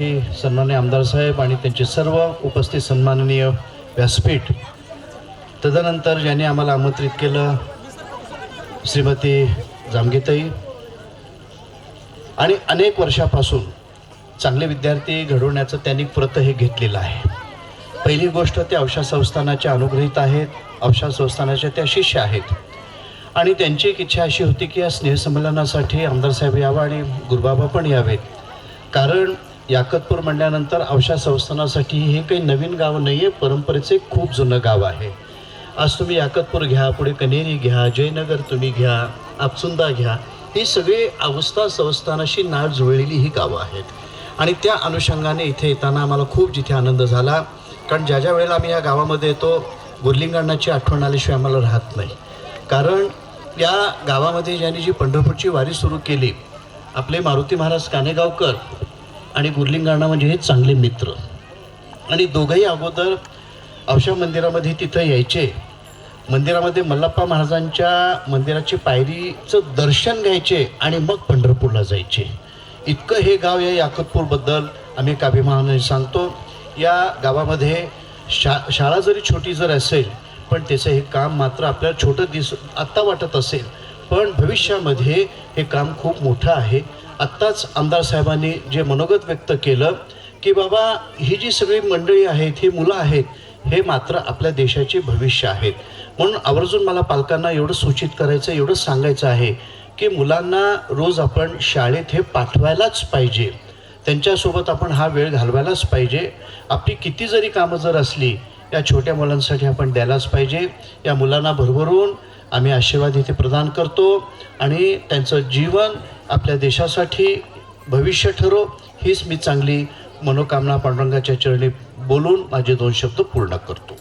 सन्माननीय आमदार साहेब आणि त्यांचे सर्व उपस्थित सन्माननीय व्यासपीठ, तदनंतर ज्यांनी आम्हाला आमंत्रित केलं श्रीमती जामगेताई, आणि अनेक वर्षापासून चांगले विद्यार्थी घडवण्याचं त्यांनी व्रत हे घेतलेलं आहे. पहिली गोष्ट, ते औषा संस्थानाच्या अनुग्रहित आहेत, औषा संस्थानाच्या त्या शिष्य आहेत आणि त्यांची एक इच्छा अशी होती की या स्नेहसंमेलनासाठी आमदार साहेब यावं आणि गुरुबाबा पण यावेत. कारण याकतपूर म्हणल्यानंतर औषा संस्थानासाठी हे काही नवीन गाव नाही आहे, परंपरेचं एक खूप जुनं गाव आहे. आज तुम्ही याकतपूर घ्या, पुढे कनेरी घ्या, जयनगर तुम्ही घ्या, आपसुंदा घ्या, ही सगळी औषा संस्थानाशी नाळ जुळलेली ही गावं आहेत. आणि त्या अनुषंगाने इथे येताना आम्हाला खूप जिथे आनंद झाला, कारण ज्या ज्या वेळेला आम्ही या गावामध्ये येतो गुरलिंगांनाची आठवण आल्याशिवाय आम्हाला राहत नाही. कारण या गावामध्ये ज्यांनी जी पंढरपूरची वारी सुरू केली, आपले मारुती महाराज कानेगावकर आणि गुरलिंगांना म्हणजे हे चांगले मित्र, आणि दोघंही अगोदर औषा मंदिरामध्ये तिथं यायचे. मंदिरामध्ये मल्लप्पा महाराजांच्या मंदिराची पायरीचं दर्शन घ्यायचे आणि मग पंढरपूरला जायचे. इतकं हे गाव या याकतपूरबद्दल आम्ही एक अभिमानाने सांगतो. या गावामध्ये शाळा जरी छोटी जर असेल, पण त्याचं हे काम मात्र आपल्याला छोटं आत्ता वाटत असेल, पण भविष्यामध्ये हे काम खूप मोठं आहे. आत्ताच आमदार साहेबांनी जे मनोगत व्यक्त केलं की बाबा ही जी सगळी मंडळी आहेत, ही मुलं आहेत, हे मात्र आपल्या देशाचे भविष्य आहेत. म्हणून आवर्जून मला पालकांना एवढं सूचित करायचं, एवढं सांगायचं आहे की मुलांना रोज आपण शाळेत हे पाठवायलाच पाहिजे, त्यांच्यासोबत आपण हा वेळ घालवायलाच पाहिजे. आपली किती जरी कामं जर असली, या छोट्या मुलांसाठी आपण द्यायलाच पाहिजे. या मुलांना भरभरून आम्ही आशीर्वाद इथे प्रदान करतो आणि त्यांचं जीवन आपल्या देशासाठी भविष्य ठरो, हीच मी चांगली मनोकामना पांडुरंगाच्या चरणी बोलून माझे 2 शब्द पूर्ण करतो.